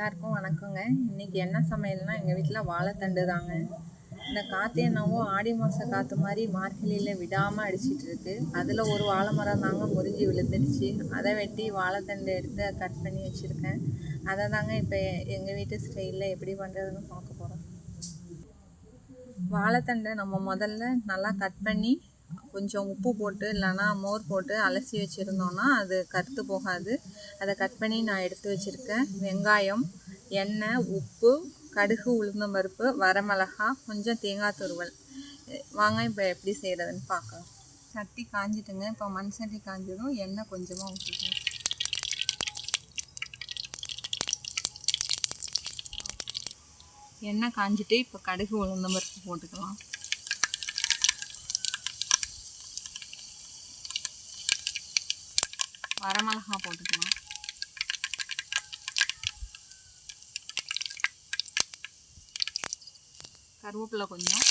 எல்லாருக்கும் வணக்கங்க. இன்னைக்கு என்ன சமையல்னா எங்கள் வீட்டில் வாழைத்தண்டு தாங்க. இந்த காற்று என்னவோ ஆடி மாதம் காற்று மாதிரி மார்கழியில் விடாமல் அடிச்சிட்டு இருக்கு. அதில் ஒரு வாழை மரம் தாங்க முறிஞ்சி விழுந்துடுச்சு. அதை வெட்டி வாழைத்தண்டு எடுத்து கட் பண்ணி வச்சுருக்கேன். அதை தாங்க இப்போ எங்கள் வீட்டு ஸ்டைலில் எப்படி பண்ணுறதுன்னு பார்க்க போகிறோம். வாழைத்தண்டை நம்ம முதல்ல நல்லா கட் பண்ணி கொஞ்சம் உப்பு போட்டு இல்லைன்னா மோர் போட்டு அலசி வச்சுருந்தோன்னா அது கருத்து போகாது. அதை கட் பண்ணி நான் எடுத்து வச்சுருக்கேன். வெங்காயம், எண்ணெய், உப்பு, கடுகு, உளுந்தம்பருப்பு, வரமிளகா, கொஞ்சம் தேங்காய் துருவல். வாங்க இப்போ எப்படி செய்கிறதுன்னு பார்க்கலாம். சட்டி காஞ்சிட்டுங்க. இப்போ மண் சட்டி காஞ்சதும் எண்ணெய் கொஞ்சமாக ஊற்றிக்கணும். எண்ணெய் காஞ்சிட்டு இப்போ கடுகு, உளுந்தம்பருப்பு போட்டுக்கலாம். வரமிளகா போட்டுக்கலாம். கருவேப்பிலை கொஞ்சம்,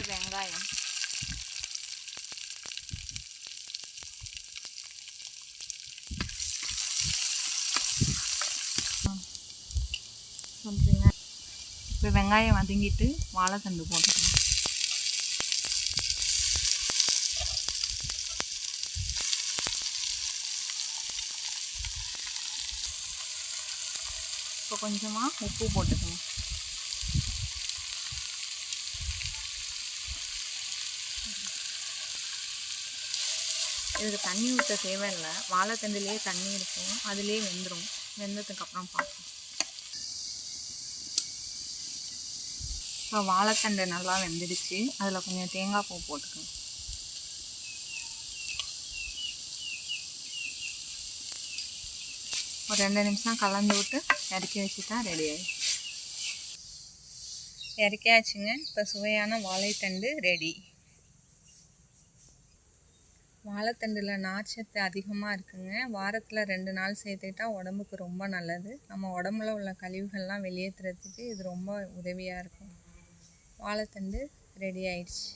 வெங்காயம், சொல்றீங்க. இப்போ வெங்காயம் வதங்கிட்டு வாழைத்தண்டு போட்டுக்கலாம். இப்போ கொஞ்சமாக உப்பு போட்டுக்கணும். இதுக்கு தண்ணி ஊற்ற தேவையில்லை. வாழைத்தண்டுலேயே தண்ணி இருக்கும், அதுலேயே வெந்துடும். வெந்ததுக்கப்புறம் பார்ப்போம். இப்போ வாழைத்தண்டு நல்லா வெந்துடுச்சு. அதில் கொஞ்சம் தேங்காய் பூ போட்டுக்கணும். ஒரு 2 நிமிஷம் கலந்து விட்டு இறக்கி வச்சுட்டா ரெடி ஆகிடும். இறக்கியாச்சுங்க. இப்போ சுவையான வாழைத்தண்டு ரெடி. வாழைத்தண்டில் நார்ச்சத்து அதிகமாக இருக்குங்க. வாரத்தில் 2 நாள் சேர்த்துக்கிட்டா உடம்புக்கு ரொம்ப நல்லது. நம்ம உடம்புல உள்ள கழிவுகள்லாம் வெளியேற்றுறதுக்கு இது ரொம்ப உதவியாக இருக்கும். வாழைத்தண்டு ரெடி ஆயிடுச்சு.